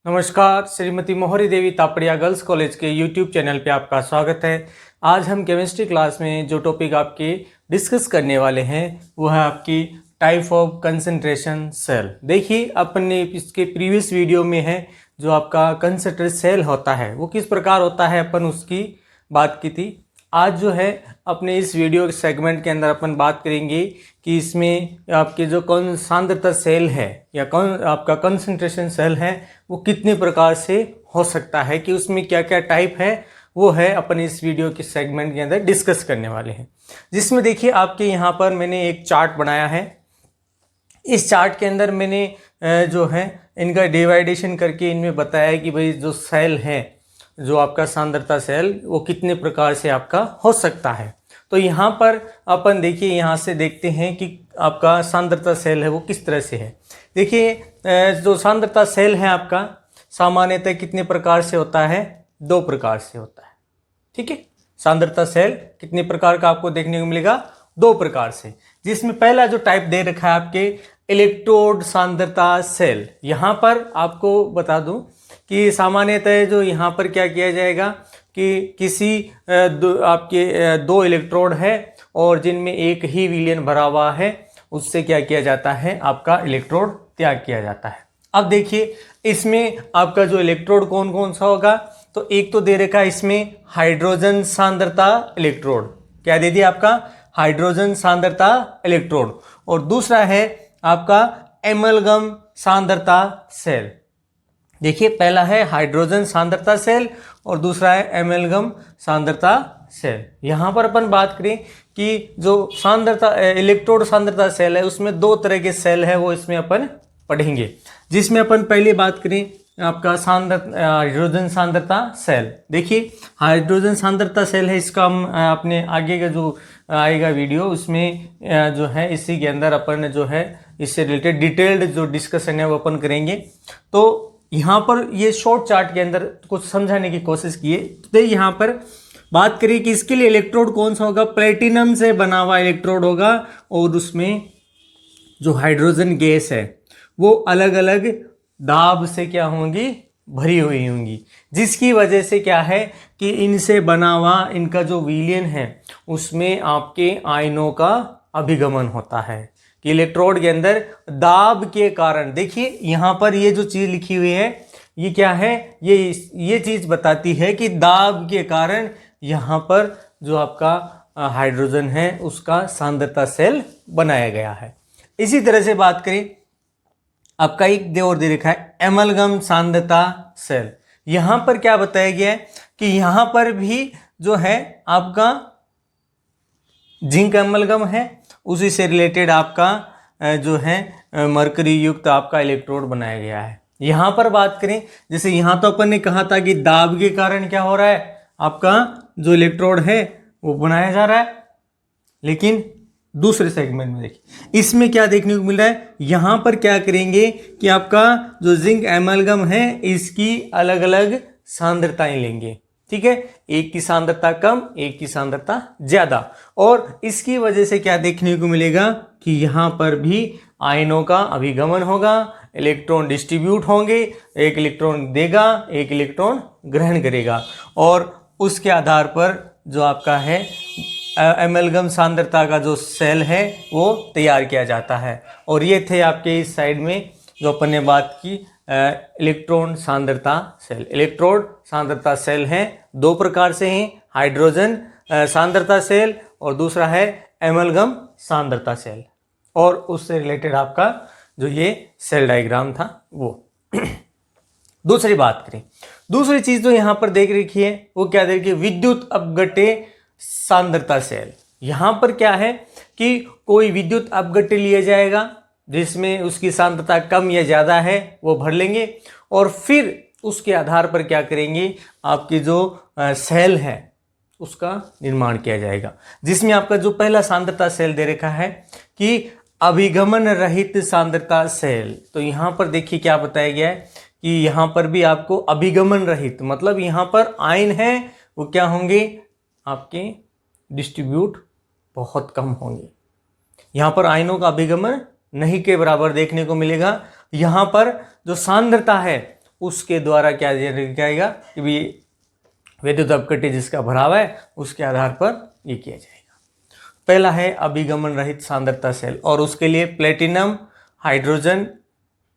नमस्कार, श्रीमती मोहरी देवी Tapadia girls college के यूट्यूब चैनल पे आपका स्वागत है। आज हम केमिस्ट्री क्लास में जो टॉपिक आपके डिस्कस करने वाले हैं वो है आपकी टाइप ऑफ कंसंट्रेशन सेल। देखिए, अपन ने इसके प्रीवियस वीडियो में है जो आपका कंसंट्रेशन सेल होता है वो किस प्रकार होता है, अपन उसकी बात की थी। आज जो है अपने इस वीडियो सेगमेंट के अंदर अपन बात करेंगे कि इसमें आपके जो कौन सांद्रता सेल है या कौन आपका कंसंट्रेशन सेल है वो कितने प्रकार से हो सकता है, कि उसमें क्या क्या टाइप है, वो है अपन इस वीडियो के सेगमेंट के अंदर डिस्कस करने वाले हैं। जिसमें देखिए आपके यहाँ पर मैंने एक चार्ट बनाया है। इस चार्ट के अंदर मैंने जो है इनका डिवाइडेशन करके इनमें बताया है कि भाई जो सेल है, जो आपका सांद्रता सेल, वो कितने प्रकार से आपका हो सकता है। तो यहाँ पर अपन देखिए, यहाँ से देखते हैं कि आपका सांद्रता सेल है वो किस तरह से है। देखिए, जो सांद्रता सेल है आपका सामान्यतः कितने प्रकार से होता है? 2 प्रकार से होता है। ठीक है, सांद्रता सेल कितने प्रकार का आपको देखने को मिलेगा? 2 प्रकार से। जिसमें पहला जो टाइप दे रखा है आपके इलेक्ट्रोड सांद्रता सेल। यहाँ पर आपको बता दूं कि सामान्यतः जो यहाँ पर क्या किया जाएगा कि किसी आपके 2 इलेक्ट्रोड है और जिनमें एक ही विलयन भरा हुआ है, उससे क्या किया जाता है, आपका इलेक्ट्रोड त्याग किया जाता है। अब देखिए, इसमें आपका जो इलेक्ट्रोड कौन कौन सा होगा, तो एक तो दे रखा है इसमें हाइड्रोजन सांद्रता इलेक्ट्रोड। क्या दे दिया आपका? हाइड्रोजन सांद्रता इलेक्ट्रोड। और दूसरा है आपका एमलगम सांद्रता सेल। देखिए, पहला है हाइड्रोजन सांद्रता सेल और दूसरा है एमलगम सांद्रता सेल। यहाँ पर अपन बात करें कि जो सांद्रता इलेक्ट्रोड सांद्रता सेल है उसमें 2 तरह के सेल है, वो इसमें अपन पढ़ेंगे। जिसमें अपन पहले बात करें आपका हाइड्रोजन सांद्रता सेल। देखिए, हाइड्रोजन सांद्रता सेल है, इसका हम अपने आगे का जो आएगा वीडियो उसमें जो है इसी के अंदर अपन जो है इससे रिलेटेड डिटेल्ड जो डिस्कशन है वो अपन करेंगे। तो यहाँ पर ये शॉर्ट चार्ट के अंदर कुछ समझाने की कोशिश किए। तो यहाँ पर बात करिए कि इसके लिए इलेक्ट्रोड कौन सा होगा? प्लेटिनम से बना हुआ इलेक्ट्रोड होगा और उसमें जो हाइड्रोजन गैस है वो अलग अलग दाब से क्या होंगी, भरी हुई होंगी। जिसकी वजह से क्या है कि इनसे बना हुआ इनका जो विलयन है उसमें आपके आयनों का अभिगमन होता है। कि इलेक्ट्रोड के अंदर दाब के कारण, देखिए यहाँ पर ये जो चीज लिखी हुई है ये क्या है, ये चीज बताती है कि दाब के कारण यहाँ पर जो आपका हाइड्रोजन है उसका सांद्रता सेल बनाया गया है। इसी तरह से बात करें, आपका एक और दे रखा है एमलगम सांद्रता सेल। यहाँ पर क्या बताया गया है कि यहाँ पर भी जो है आपका जिंक एमलगम है, उसी से रिलेटेड आपका जो है मरकरी युक्त आपका इलेक्ट्रोड बनाया गया है। यहाँ पर बात करें, जैसे यहाँ तो अपन ने कहा था कि दाब के कारण क्या हो रहा है, आपका जो इलेक्ट्रोड है वो बनाया जा रहा है। लेकिन दूसरे सेगमेंट में देखिए इसमें क्या देखने को मिल रहा है, यहाँ पर क्या करेंगे कि आपका जो जिंक एमलगम है इसकी अलग अलग सांद्रताएं लेंगे। ठीक है, एक की सांद्रता कम, एक की सांद्रता ज्यादा। और इसकी वजह से क्या देखने को मिलेगा कि यहाँ पर भी आयनों का अभिगमन होगा, इलेक्ट्रॉन डिस्ट्रीब्यूट होंगे, एक इलेक्ट्रॉन देगा, एक इलेक्ट्रॉन ग्रहण करेगा। और उसके आधार पर जो आपका है एमलगम सांद्रता का जो सेल है वो तैयार किया जाता है। और ये थे आपके इस साइड में जो अपन ने बात की इलेक्ट्रॉन सांद्रता सेल। इलेक्ट्रोड सांद्रता सेल हैं 2 प्रकार से हैं, हाइड्रोजन सांद्रता सेल और दूसरा है एमलगम सांद्रता सेल। और उससे रिलेटेड आपका जो ये सेल डायग्राम था वो। दूसरी बात करें, दूसरी चीज जो यहाँ पर देख रखी है वो क्या देख रखी है, विद्युत अपघट्य सांद्रता सेल। यहाँ पर क्या है कि कोई विद्युत अपघट्य लिया जाएगा जिसमें उसकी सांद्रता कम या ज़्यादा है वो भर लेंगे और फिर उसके आधार पर क्या करेंगे, आपकी जो सेल है उसका निर्माण किया जाएगा। जिसमें आपका जो पहला सांद्रता सेल दे रखा है कि अभिगमन रहित सांद्रता सेल। तो यहाँ पर देखिए क्या बताया गया है कि यहाँ पर भी आपको अभिगमन रहित, मतलब यहाँ पर आयन है वो क्या होंगे, आपके डिस्ट्रीब्यूट बहुत कम होंगे। यहाँ पर आयनों का अभिगमन नहीं के बराबर देखने को मिलेगा। यहाँ पर जो सांद्रता है उसके द्वारा क्या दिया जाएगा कि भी विद्युत अपघट्य जिसका भराव है उसके आधार पर ये किया जाएगा। पहला है अभिगमन रहित सांद्रता सेल, और उसके लिए प्लेटिनम, हाइड्रोजन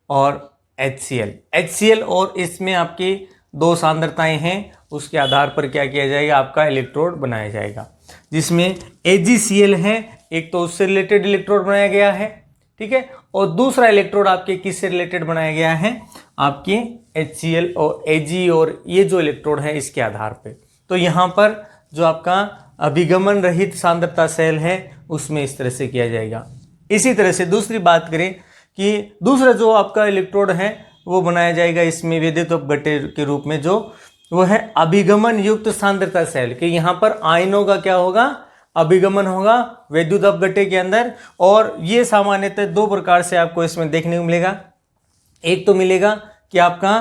और HCl और इसमें आपकी 2 सांद्रताएं हैं, उसके आधार पर क्या किया जाएगा, आपका इलेक्ट्रोड बनाया जाएगा, जिसमें AgCl है, एक तो उससे रिलेटेड इलेक्ट्रोड बनाया गया है, ठीक है, और दूसरा इलेक्ट्रोड आपके किससे रिलेटेड बनाया गया है, आपके HCl और Ag और ये जो इलेक्ट्रोड है इसके आधार पे। तो यहाँ पर जो आपका अभिगमन रहित सांद्रता सेल है उसमें इस तरह से किया जाएगा। इसी तरह से दूसरी बात करें कि दूसरा जो आपका इलेक्ट्रोड है वो बनाया जाएगा इसमें विद्युत अपघट्य के रूप में, जो वो है अभिगमन युक्त सांद्रता सेल, कि यहाँ पर आयनों का क्या होगा, अभिगमन होगा विद्युत अपघट्य के अंदर। और ये सामान्यतः 2 प्रकार से आपको इसमें देखने को मिलेगा। एक तो मिलेगा कि आपका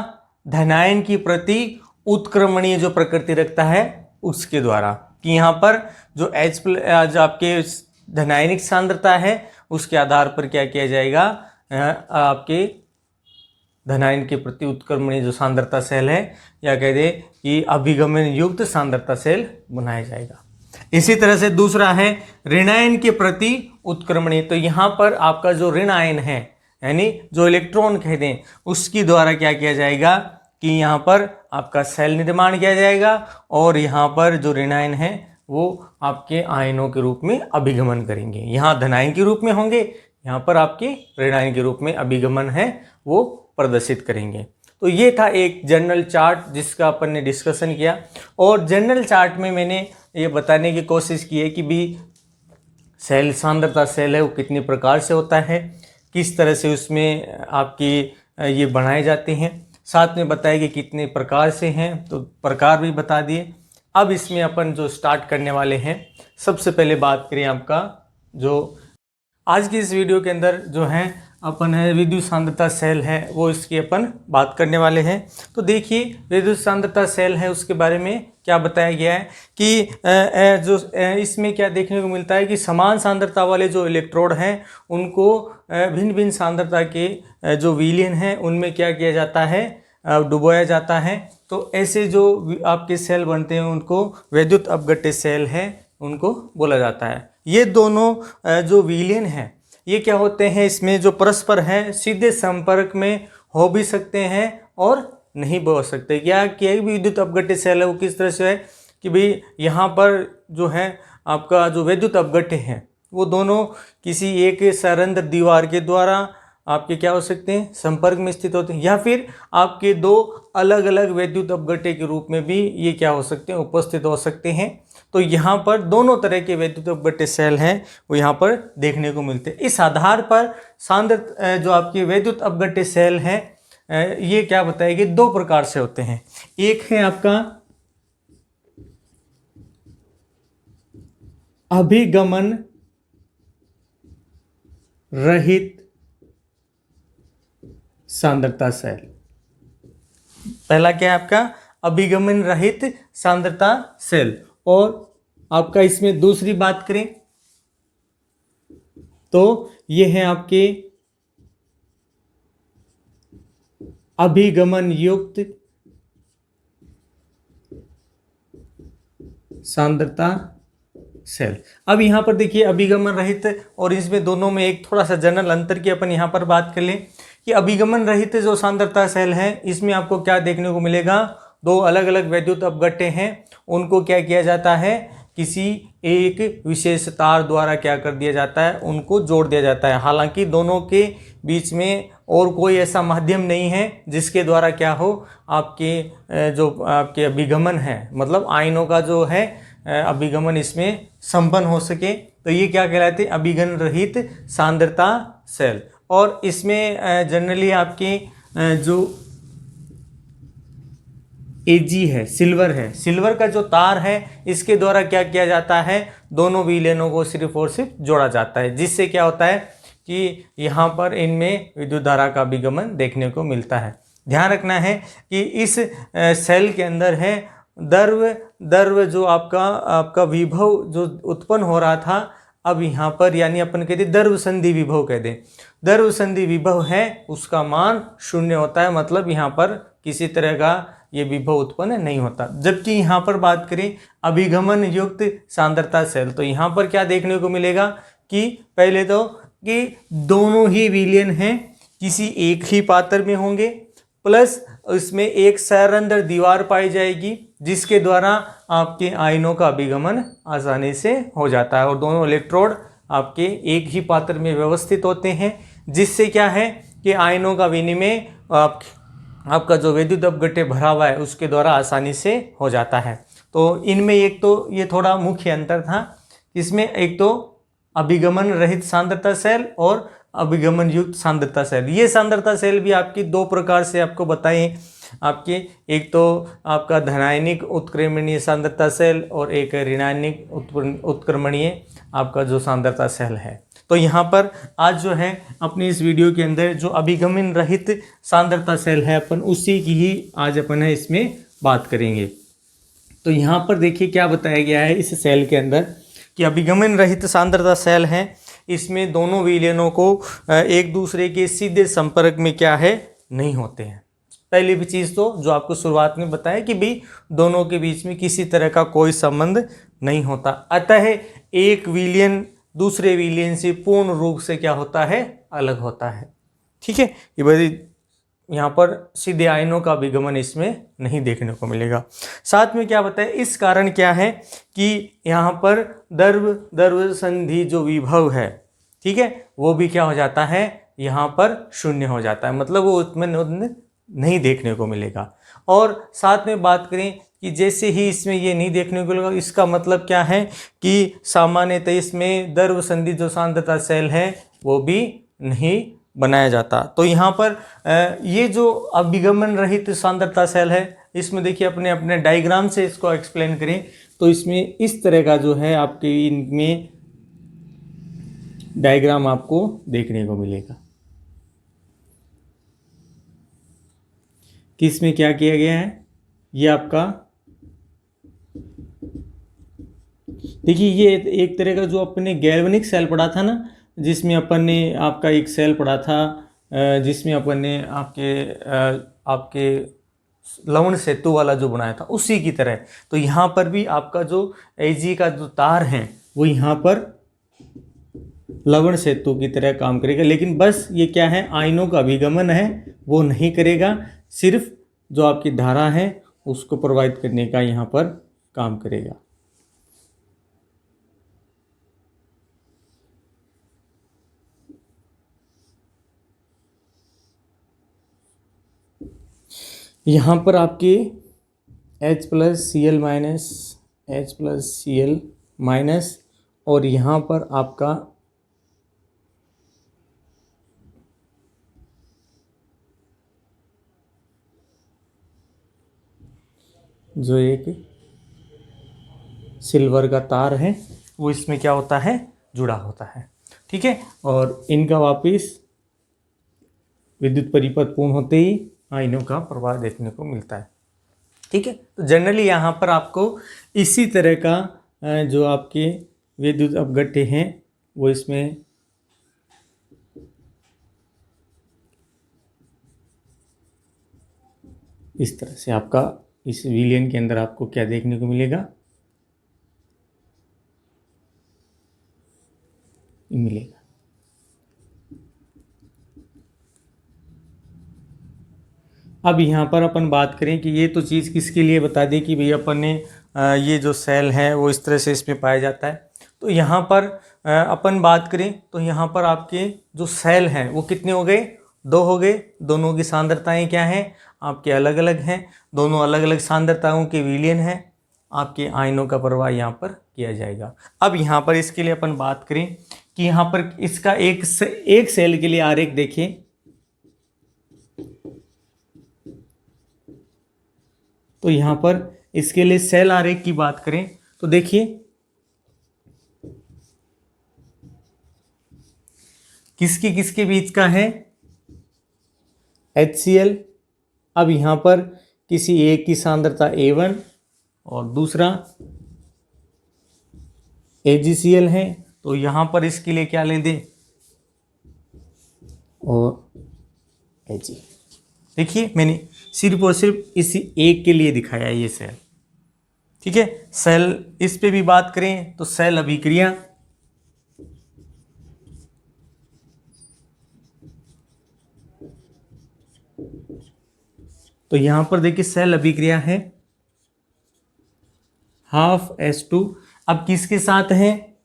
धनायन की प्रति उत्क्रमणीय जो प्रकृति रखता है उसके द्वारा, कि यहाँ पर जो जो आपके धनायनिक सांद्रता है उसके आधार पर क्या किया जाएगा, आपके धनायन के प्रति उत्क्रमणीय जो सांद्रता सेल है या कह दे कि अभिगमन युक्त सांद्रता सेल बनाया जाएगा। इसी तरह से दूसरा है ऋणायन के प्रति उत्क्रमणीय, तो यहाँ पर आपका जो ऋण आयन है यानी जो इलेक्ट्रॉन कह दें उसकी द्वारा क्या किया जाएगा कि यहाँ पर आपका सेल निर्माण किया जाएगा, और यहाँ पर जो ऋणायन है वो आपके आयनों के रूप में अभिगमन करेंगे। यहाँ धनायन के रूप में होंगे, यहाँ पर आपके ऋणायन के रूप में अभिगमन है वो प्रदर्शित करेंगे। तो ये था एक जनरल चार्ट जिसका अपन ने डिस्कशन किया, और जनरल चार्ट में मैंने ये बताने की कोशिश की है कि भी सेल सांद्रता सेल है वो कितनी प्रकार से होता है, किस तरह से उसमें आपकी ये बनाए जाते हैं, साथ में बताया कि कितने प्रकार से हैं, तो प्रकार भी बता दिए। अब इसमें अपन जो स्टार्ट करने वाले हैं, सबसे पहले बात करें आपका जो आज की इस वीडियो के अंदर जो है अपन है विद्युत सांद्रता सेल है वो इसकी अपन बात करने वाले हैं। तो देखिए विद्युत सांद्रता सेल है उसके बारे में क्या बताया गया है कि जो इसमें क्या देखने को मिलता है कि समान सांद्रता वाले जो इलेक्ट्रोड हैं उनको भिन्न भिन्न सांद्रता के जो विलयन हैं उनमें क्या किया जाता है, डुबोया जाता है। तो ऐसे जो आपके सेल बनते हैं उनको विद्युत अपघट्य सेल है उनको बोला जाता है। ये दोनों जो विलयन हैं ये क्या होते हैं, इसमें जो परस्पर हैं सीधे संपर्क में हो भी सकते हैं और नहीं भी हो सकते। क्या कि भी विद्युत अपघट्य सेल है वो किस तरह से है कि भाई यहाँ पर जो है आपका जो विद्युत अपघट्य हैं वो दोनों किसी एक सरंध्र दीवार के द्वारा आपके क्या हो सकते हैं, संपर्क में स्थित होते हैं, या फिर आपके 2 अलग अलग विद्युत अपघट्य के रूप में भी ये क्या हो सकते हैं, उपस्थित हो सकते हैं। तो यहाँ पर दोनों तरह के विद्युत अपघट्य सेल हैं वो यहाँ पर देखने को मिलते हैं। इस आधार पर सांद्र जो आपके विद्युत अपघट्य सेल हैं ये क्या बताएंगे, 2 प्रकार से होते हैं। एक है आपका अभिगमन रहित सांद्रता सेल। पहला क्या है आपका अभिगमन रहित सांद्रता सेल, और आपका इसमें दूसरी बात करें तो ये है आपके अभिगमन युक्त सांद्रता सेल। अब यहां पर देखिए अभिगमन रहित और इसमें दोनों में एक थोड़ा सा जनरल अंतर की अपन यहां पर बात कर लें कि अभिगमन रहित जो सांद्रता सेल है इसमें आपको क्या देखने को मिलेगा, 2 अलग अलग विद्युत अपघट्य हैं उनको क्या किया जाता है, किसी एक विशेष तार द्वारा क्या कर दिया जाता है, उनको जोड़ दिया जाता है। हालांकि दोनों के बीच में और कोई ऐसा माध्यम नहीं है जिसके द्वारा क्या हो, आपके जो आपके अभिगमन है मतलब आयनों का जो है अभिगमन इसमें संपन्न हो सके। तो ये क्या कहलाते हैं, अभिगमन रहित सांद्रता सेल। और इसमें जनरली आपकी जो Ag है, सिल्वर का जो तार है इसके द्वारा क्या किया जाता है, दोनों विलयनों को सिर्फ और सिर्फ जोड़ा जाता है, जिससे क्या होता है कि यहाँ पर इनमें विद्युत धारा का अभिगमन देखने को मिलता है। ध्यान रखना है कि इस सेल के अंदर है द्रव्य जो आपका विभव जो उत्पन्न हो रहा था, अब यहाँ पर यानी अपन कहते द्रव्य संधि विभव कह दें, द्रव्य संधि विभव है उसका मान 0 होता है, मतलब यहाँ पर किसी तरह का ये विभव उत्पन्न नहीं होता। जबकि यहाँ पर बात करें अभिगमन युक्त सांद्रता सेल, तो यहाँ पर क्या देखने को मिलेगा कि पहले तो कि दोनों ही विलयन हैं किसी एक ही पात्र में होंगे, प्लस इसमें एक सरंध्र दीवार पाई जाएगी जिसके द्वारा आपके आयनों का अभिगमन आसानी से हो जाता है, और दोनों इलेक्ट्रोड आपके एक ही पात्र में व्यवस्थित होते हैं, जिससे क्या है कि आयनों का विनिमय आपका जो विद्युत अपघट्य भरा हुआ है उसके द्वारा आसानी से हो जाता है। तो इनमें एक तो ये थोड़ा मुख्य अंतर था, इसमें एक तो अभिगमन रहित सांद्रता सेल और अभिगमन युक्त सांद्रता सेल। ये सांद्रता सेल भी आपकी दो प्रकार से आपको बताएं, आपके एक तो आपका धनायनिक उत्क्रमणीय सांद्रता सेल और एक ऋणायनिक उत्क्रमणीय आपका जो सांद्रता सेल है। तो यहाँ पर आज जो है अपनी इस वीडियो के अंदर जो अभिगमन रहित सांद्रता सेल है अपन उसी की ही आज अपन है इसमें बात करेंगे। तो यहाँ पर देखिए क्या बताया गया है इस सेल के अंदर कि अभिगमन रहित सांद्रता सेल है, इसमें दोनों विलयनों को एक दूसरे के सीधे संपर्क में क्या है नहीं होते हैं। पहली भी चीज़ तो जो आपको शुरुआत में बताया कि भाई दोनों के बीच में किसी तरह का कोई संबंध नहीं होता, अतः एक विलयन दूसरे विलयन से पूर्ण रूप से क्या होता है अलग होता है। ठीक है, ये बड़ी यहाँ पर सीधे आयनों का अभिगमन इसमें नहीं देखने को मिलेगा। साथ में क्या बताया, इस कारण क्या है कि यहाँ पर द्रव्य संधि जो विभव है, ठीक है, वो भी क्या हो जाता है यहाँ पर शून्य हो जाता है, मतलब वो उत्पन्न नहीं देखने को मिलेगा। और साथ में बात करें कि जैसे ही इसमें ये नहीं देखने को मिलेगा, इसका मतलब क्या है कि सामान्यतः इसमें द्रव्य संधि जो सांद्रता सेल है वो भी नहीं बनाया जाता। तो यहाँ पर ये जो अभिगमन रहित सांद्रता सेल है, इसमें देखिए अपने अपने डायग्राम से इसको एक्सप्लेन करें तो इसमें इस तरह का जो है आपके इनमें डायग्राम आपको देखने को मिलेगा कि इसमें क्या किया गया है। ये आपका देखिए ये एक तरह का जो अपने गैल्वेनिक सेल पढ़ा था ना, जिसमें अपन ने आपका एक सेल पढ़ा था जिसमें अपन ने आपके लवण सेतु वाला जो बनाया था उसी की तरह। तो यहाँ पर भी आपका जो Ag का जो तार है वो यहाँ पर लवण सेतु की तरह काम करेगा, लेकिन बस ये क्या है आयनों का अभिगमन है वो नहीं करेगा, सिर्फ जो आपकी धारा है उसको प्रवाहित करने का यहाँ पर काम करेगा। यहाँ पर आपके H+Cl- और यहाँ पर आपका जो एक सिल्वर का तार है वो इसमें क्या होता है जुड़ा होता है। ठीक है, और इनका वापिस विद्युत परिपथ पूर्ण होते ही आयनों का प्रवाह देखने को मिलता है। ठीक है, तो जनरली यहाँ पर आपको इसी तरह का जो आपके विद्युत अपघट्य हैं वो इसमें इस तरह से आपका इस विलयन के अंदर आपको क्या देखने को मिलेगा, मिलेगा। अब यहाँ पर अपन बात करें कि ये तो चीज़ किसके लिए बता दें कि भैया अपन ने ये जो सेल है वो इस तरह से इसमें पाया जाता है। तो यहाँ पर अपन बात करें तो यहाँ पर आपके जो सेल हैं वो कितने हो गए, दो हो गए। दोनों की सांद्रताएं क्या हैं आपके अलग अलग हैं, दोनों अलग अलग सांद्रताओं के विलयन हैं, आपके आयनों का प्रवाह यहाँ पर किया जाएगा। अब यहाँ पर इसके लिए अपन बात करें कि यहाँ पर इसका एक सेल के लिए आरेख देखें। तो यहाँ पर इसके लिए सेल आरेख की बात करें तो देखिए किसके किसके बीच का है HCl। अब यहाँ पर किसी एक की सांद्रता A1 और दूसरा AgCl है, तो यहाँ पर इसके लिए क्या ले दें और Ag। देखिए मैंने सिर्फ और सिर्फ इसी एक के लिए दिखाया है ये सेल। ठीक है, सेल इस पे भी बात करें तो सेल अभिक्रिया, तो यहां पर देखिए सेल अभिक्रिया है ½ अब किसके साथ है,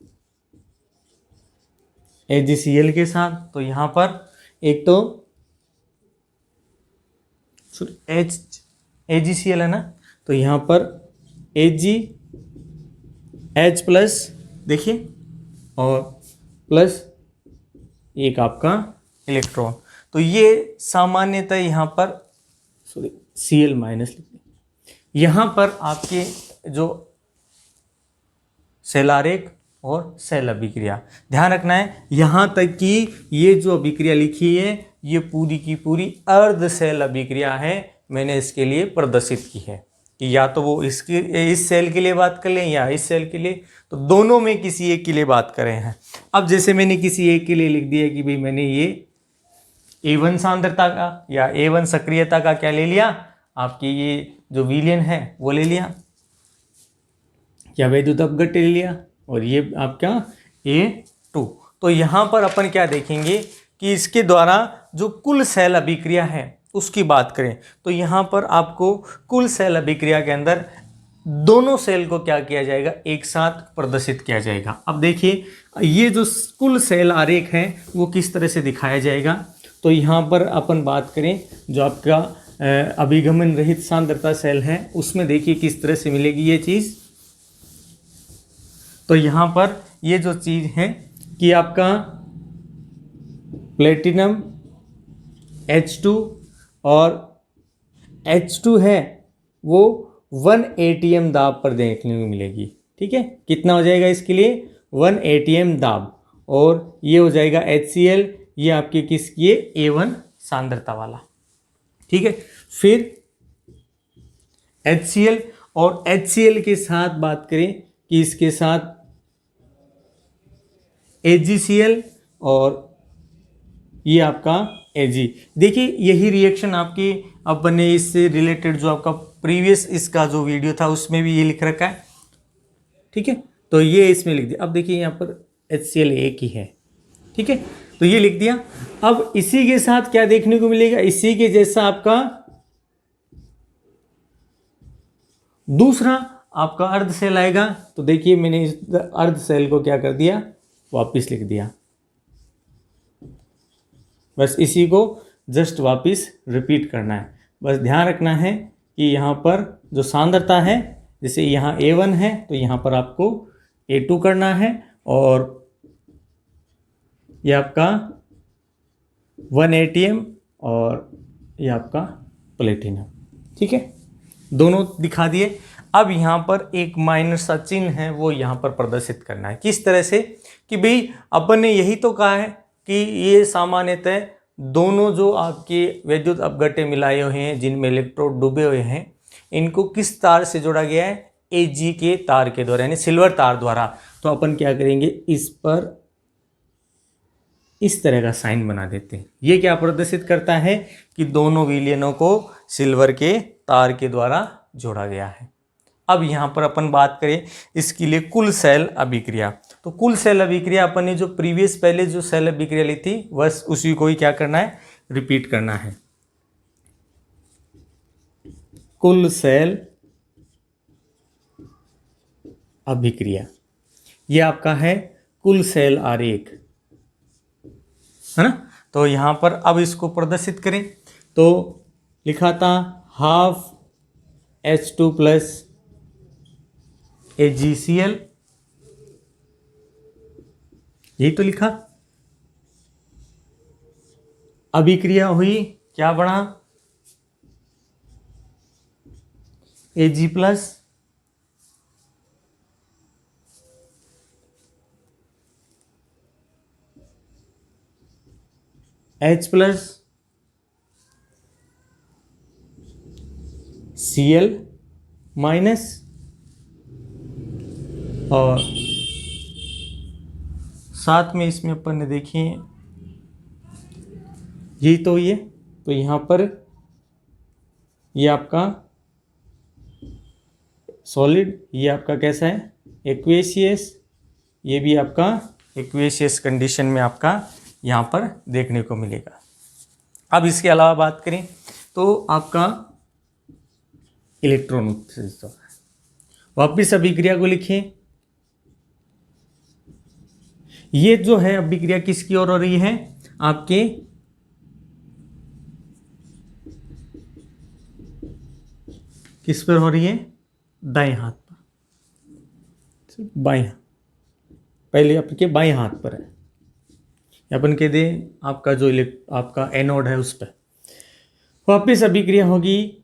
AgCl के साथ। तो यहां पर एक तो AgCl है ना, तो यहां पर H+ देखिए और प्लस एक आपका इलेक्ट्रॉन। तो ये सामान्यतः यहाँ पर Cl- लिखते। यहाँ पर आपके जो सेल आरेख और सेल अभिक्रिया ध्यान रखना है, यहाँ तक कि ये जो अभिक्रिया लिखी है ये पूरी की पूरी अर्ध सेल अभिक्रिया है। मैंने इसके लिए प्रदर्शित की है कि या तो वो इसकी इस सेल के लिए बात कर लें या इस सेल के लिए, तो दोनों में किसी एक के लिए बात कर रहे हैं। अब जैसे मैंने किसी एक के लिए लिख दिया कि भाई मैंने ये A1 सांद्रता का या A1 सक्रियता का क्या ले लिया, आपकी ये जो विलयन है वो ले लिया या वैद्युत अपघट्य ले लिया, और ये आपका A2। तो यहाँ पर अपन क्या देखेंगे कि इसके द्वारा जो कुल सेल अभिक्रिया है उसकी बात करें तो यहाँ पर आपको कुल सेल अभिक्रिया के अंदर दोनों सेल को क्या किया जाएगा, एक साथ प्रदर्शित किया जाएगा। अब देखिए ये जो कुल सेल आरेख है वो किस तरह से दिखाया जाएगा। तो यहाँ पर अपन बात करें जो आपका अभिगमन रहित सांद्रता सेल है उसमें देखिए किस तरह से मिलेगी ये चीज़। तो यहाँ पर ये जो चीज़ है कि आपका प्लेटिनम H2 और H2 है वो 1 ATM दाब पर देखने को मिलेगी। ठीक है, कितना हो जाएगा इसके लिए 1 ATM दाब, और ये हो जाएगा HCl, ये आपकी किसकी है A1 सांद्रता वाला। ठीक है, फिर HCl और HCl के साथ बात करें कि इसके साथ AgCl और ये आपका Ag। देखिए यही रिएक्शन आपकी अपन ने इससे रिलेटेड जो आपका प्रीवियस इसका जो वीडियो था उसमें भी ये लिख रखा है। ठीक है, तो ये इसमें लिख दिया। अब देखिए यहाँ पर HCl एक ही है। ठीक है, तो ये लिख दिया। अब इसी के साथ क्या देखने को मिलेगा, इसी के जैसा आपका दूसरा आपका अर्ध सेल आएगा। तो देखिए मैंने इस अर्ध सेल को क्या कर दिया, वापिस लिख दिया। बस इसी को जस्ट वापिस रिपीट करना है। बस ध्यान रखना है कि यहाँ पर जो सांद्रता है, जैसे यहाँ A1 है तो यहाँ पर आपको A2 करना है, और ये आपका 1 ATM और ये आपका प्लेटिनम। ठीक है, दोनों दिखा दिए। अब यहाँ पर एक माइनर सा चिन्ह है वो यहाँ पर प्रदर्शित करना है। किस तरह से कि भाई अपन ने यही तो कहा है कि ये सामान्यतः दोनों जो आपके वैद्युत अपघट्य मिलाए हुए हैं जिनमें इलेक्ट्रोड डूबे हुए हैं, इनको किस तार से जोड़ा गया है, Ag के तार के द्वारा, यानी सिल्वर तार द्वारा। तो अपन क्या करेंगे, इस पर इस तरह का साइन बना देते हैं। ये क्या प्रदर्शित करता है कि दोनों विलयनों को सिल्वर के तार के द्वारा जोड़ा गया है। अब यहाँ पर अपन बात करें इसके लिए कुल सेल अभिक्रिया। तो कुल सेल अभिक्रिया अपन ने जो प्रीवियस पहले जो सेल अभिक्रिया ली थी बस उसी को ही क्या करना है, रिपीट करना है। कुल सेल अभिक्रिया, ये आपका है कुल सेल आरेख, है ना। तो यहाँ पर अब इसको प्रदर्शित करें तो लिखा था ½ H2+ AgCl, यही तो लिखा। अभिक्रिया हुई, क्या बना, Ag+ H+ Cl- और साथ में इसमें अपन ने देखिए यही तो ये, तो यहाँ पर ये आपका सॉलिड, ये आपका कैसा है, एक्वेशियस, ये भी आपका एक्वेशियस कंडीशन में आपका यहाँ पर देखने को मिलेगा। अब इसके अलावा बात करें तो आपका इलेक्ट्रॉन उत्सर्जित होगा। वापिस अभिक्रिया को लिखें। ये जो है अभिक्रिया किसकी ओर हो रही है, आपके किस पर हो रही है, दाएं हाथ पर, बाएं, पहले आपके बाएं हाथ पर है, अपन कह दें आपका जो आपका एनोड है उस पर। वापिस अभिक्रिया होगी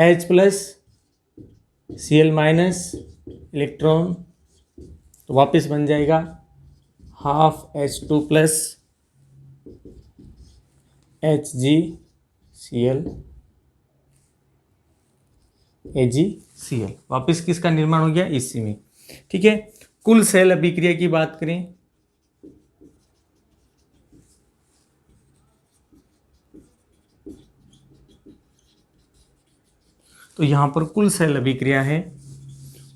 H plus Cl minus electron, तो वापस बन जाएगा half H2 plus HgCl AgCl। वापस किसका निर्माण हो गया, इसी में। ठीक है, कुल सेल अभिक्रिया की बात करें तो यहाँ पर कुल सेल अभिक्रिया है,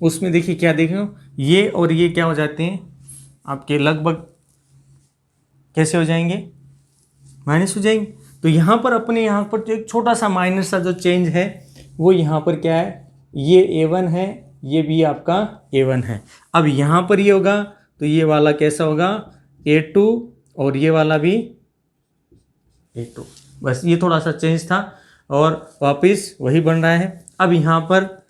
उसमें देखिए क्या देखें, ये और ये क्या हो जाते हैं आपके, लगभग कैसे हो जाएंगे, माइनस हो जाएंगे। तो यहाँ पर अपने यहाँ पर जो एक छोटा सा माइनर सा जो चेंज है वो यहाँ पर क्या है, ये A1 है, ये भी आपका A1 है। अब यहाँ पर ये होगा तो ये वाला कैसा होगा, A2, और ये वाला भी A2। बस ये थोड़ा सा चेंज था और वापस वही बन रहा है। अब यहाँ पर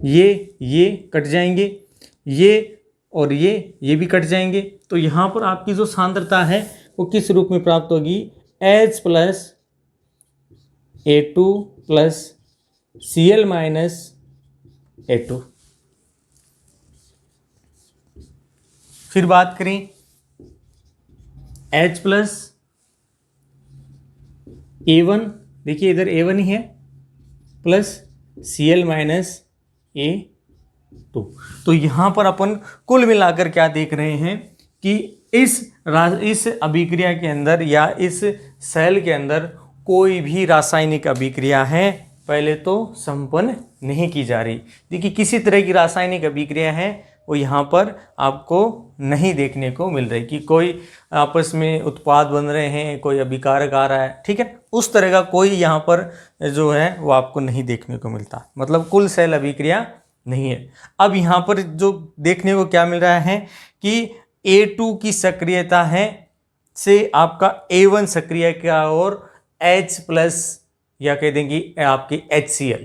ये कट जाएंगे, ये और ये भी कट जाएंगे। तो यहाँ पर आपकी जो सांद्रता है वो किस रूप में प्राप्त होगी, H plus A2 plus Cl minus A2। फिर बात करें H प्लस A1, देखिए इधर A1 ही है, प्लस Cl माइनस A2। तो यहाँ पर अपन कुल मिलाकर क्या देख रहे हैं कि इस अभिक्रिया के अंदर या इस सेल के अंदर कोई भी रासायनिक अभिक्रिया है पहले तो संपन्न नहीं की जा रही। देखिए किसी तरह की रासायनिक अभिक्रिया है वो यहाँ पर आपको नहीं देखने को मिल रही कि कोई आपस में उत्पाद बन रहे हैं, कोई अभिकारक आ रहा है। ठीक है, उस तरह का कोई यहाँ पर जो है वो आपको नहीं देखने को मिलता, मतलब कुल सेल अभिक्रिया नहीं है। अब यहाँ पर जो देखने को क्या मिल रहा है कि A2 की सक्रियता है से आपका A1 सक्रिय का और H प्लस या कह देंगे आपकी HCl,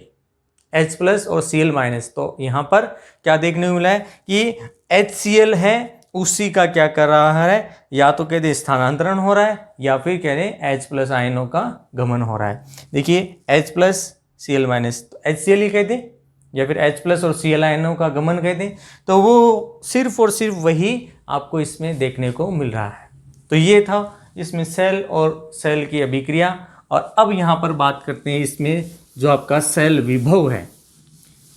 H प्लस और Cl माइनस। तो यहाँ पर क्या देखने को मिला है कि HCl है उसी का क्या कर रहा है, या तो कह दे स्थानांतरण हो रहा है या फिर कह दें H प्लस आयनों का गमन हो रहा है। देखिए H प्लस Cl माइनस, तो HCl ही कह दें या फिर H प्लस और Cl आयनों का गमन कह दें, तो वो सिर्फ और सिर्फ वही आपको इसमें देखने को मिल रहा है। तो ये था इसमें सेल और सेल की अभिक्रिया। और अब यहाँ पर बात करते हैं इसमें जो आपका सेल विभव है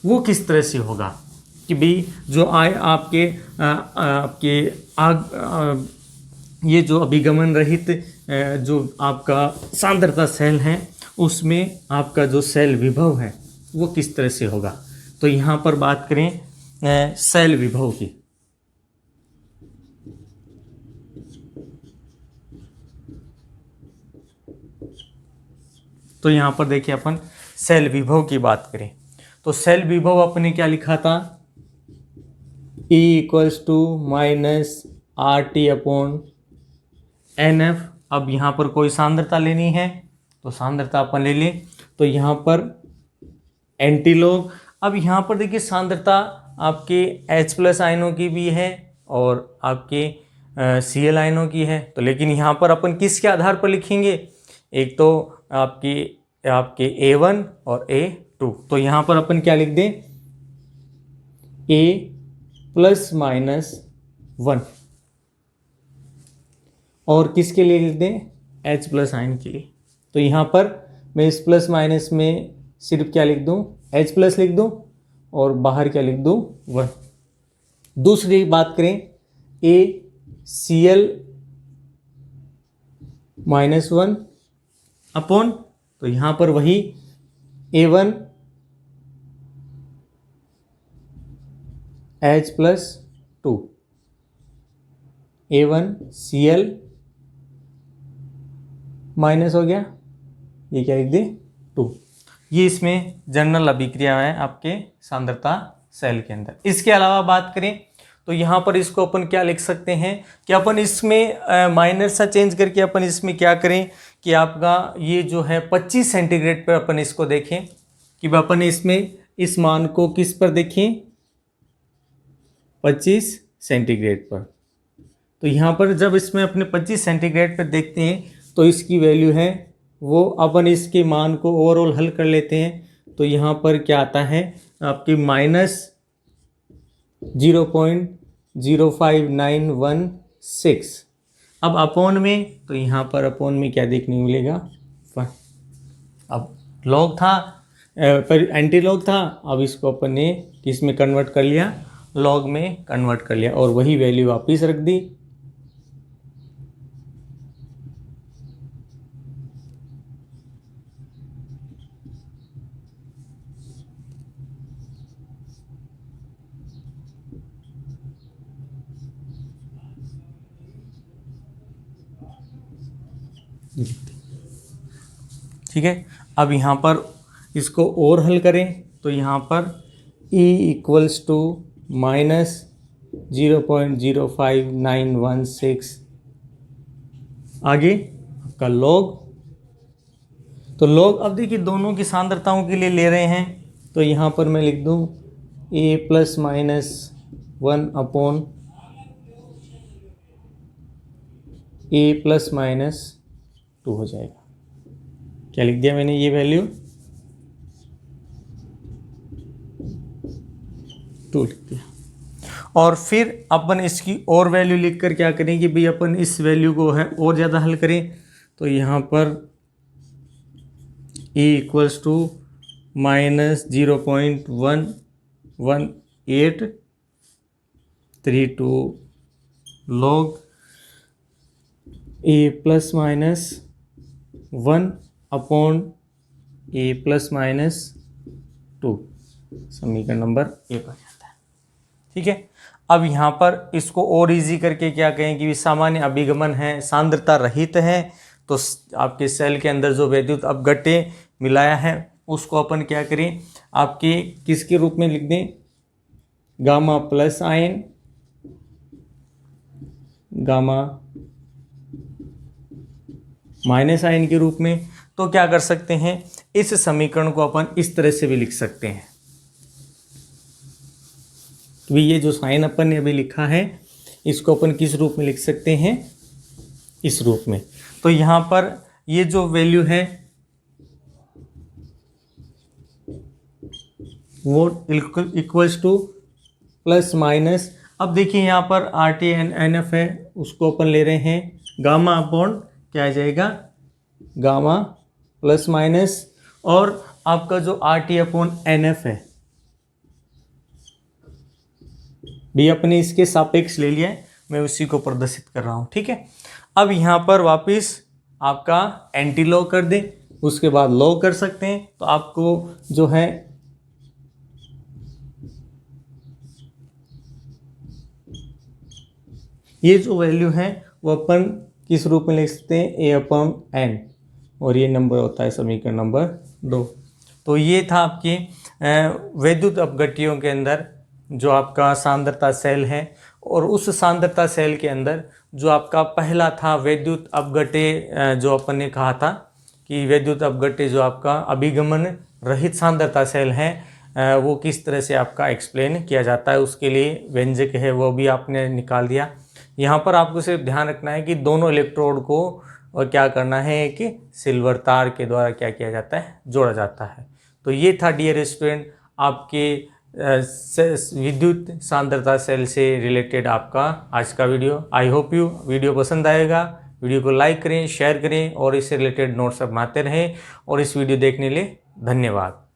वो किस तरह से होगा कि भाई जो आपके ये जो अभिगमन रहित जो आपका सांद्रता सेल है उसमें आपका जो सेल विभव है वो किस तरह से होगा। तो यहाँ पर बात करें सेल विभव की, तो यहाँ पर देखिए अपन सेल विभव की बात करें तो सेल विभव अपने क्या लिखा था, E equals to minus RT/NF। अब यहाँ पर कोई सांद्रता लेनी है तो सांद्रता अपन ले लें, तो यहाँ पर एंटीलॉग। अब यहाँ पर देखिए सांद्रता आपके H प्लस आयनों की भी है और आपके Cl आयनों की है। तो लेकिन यहाँ पर अपन किसके आधार पर लिखेंगे, एक तो आपके A1 और A2। तो यहाँ पर अपन क्या लिख दें, A प्लस माइनस 1, और किसके लिए लिख दें, H प्लस आयन के लिए। तो यहाँ पर मैं इस प्लस माइनस में सिर्फ क्या लिख दूँ, H प्लस लिख दूँ और बाहर क्या लिख दूँ, 1। दूसरी बात करें ACl -1 अपॉन तो यहाँ पर वही A1 H+2 A1Cl माइनस हो गया, ये क्या लिख दे 2। ये इसमें जनरल अभिक्रिया है आपके सांद्रता सेल के अंदर। इसके अलावा बात करें तो यहाँ पर इसको अपन क्या लिख सकते हैं कि अपन इसमें माइनर सा चेंज करके अपन इसमें क्या करें कि आपका ये जो है 25 सेंटीग्रेड पर अपन इसको देखें कि अपन इसमें इस मान को किस पर देखें 25 सेंटीग्रेड पर। तो यहाँ पर जब इसमें अपने 25 सेंटीग्रेड पर देखते हैं तो इसकी वैल्यू है वो अपन इसके मान को ओवरऑल हल कर लेते हैं। तो यहाँ पर क्या आता है आपकी -0.05916। अब अपॉन में, तो यहाँ पर अपॉन में क्या देखने को मिलेगा, अब लॉग था पर एंटी लॉग था, अब इसको अपन ने किस में कन्वर्ट कर लिया, लॉग में कन्वर्ट कर लिया और वही वैल्यू वापस रख दी। ठीक है, अब यहाँ पर इसको और हल करें तो यहाँ पर E = -0.05916 आगे आपका लॉग। तो लॉग अब देखिए दोनों की सांद्रताओं के लिए ले रहे हैं, तो यहाँ पर मैं लिख दूँ A ± 1/A ±2 हो जाएगा। क्या लिख दिया मैंने, ये वैल्यू 2 लिख दिया। और फिर अपन इसकी और वैल्यू लिख कर क्या करें कि भाई अपन इस वैल्यू को है और ज़्यादा हल करें। तो यहाँ पर E = -0.11832 log A ± 1/A ±2 समीकरण नंबर 1 हो जाता है। ठीक है, अब यहाँ पर इसको और इजी करके क्या कहें कि सामान्य अभिगमन है, सांद्रता रहित है, तो आपके सेल के अंदर जो विद्युत अपघट्य मिलाया है उसको अपन क्या करें आपके किसके रूप में लिख दें, gamma plus ion, gamma minus ion के रूप में। तो क्या कर सकते हैं, इस समीकरण को अपन इस तरह से भी लिख सकते हैं। तो ये जो साइन अपन ने अभी लिखा है इसको अपन किस रूप में लिख सकते हैं, इस रूप में। तो यहाँ पर ये जो वैल्यू है वो इक्वल्स टू प्लस माइनस, अब देखिए यहाँ पर RT/NF है उसको अपन ले रहे हैं गामा अपॉन क्या आ जाएगा, गामा प्लस माइनस, और आपका जो RT/NF है भी अपने इसके सापेक्ष ले लिया है, मैं उसी को प्रदर्शित कर रहा हूँ। ठीक है, अब यहाँ पर वापस आपका एंटी लॉग कर दें, उसके बाद लॉग कर सकते हैं। तो आपको जो है ये जो वैल्यू है वो अपन किस रूप में लिख सकते हैं, A/N, और ये नंबर होता है समीकरण नंबर 2। तो ये था आपके वैद्युत अपघट्यों के अंदर जो आपका सांद्रता सेल है, और उस सांद्रता सेल के अंदर जो आपका पहला था वैद्युत अपघट्य, जो अपन ने कहा था कि वैद्युत अपघट्य जो आपका अभिगमन रहित सांद्रता सेल है वो किस तरह से आपका एक्सप्लेन किया जाता है, उसके लिए व्यंजक है वो भी आपने निकाल दिया। यहाँ पर आपको सिर्फ ध्यान रखना है कि दोनों इलेक्ट्रोड को और क्या करना है कि सिल्वर तार के द्वारा क्या किया जाता है, जोड़ा जाता है। तो ये था डियर स्टूडेंट आपके विद्युत सांद्रता सेल से रिलेटेड आपका आज का video. I hope you video पसंद आएगा। वीडियो को लाइक करें, शेयर करें और इससे रिलेटेड नोट्स बनाते रहें। और इस वीडियो देखने के लिए धन्यवाद।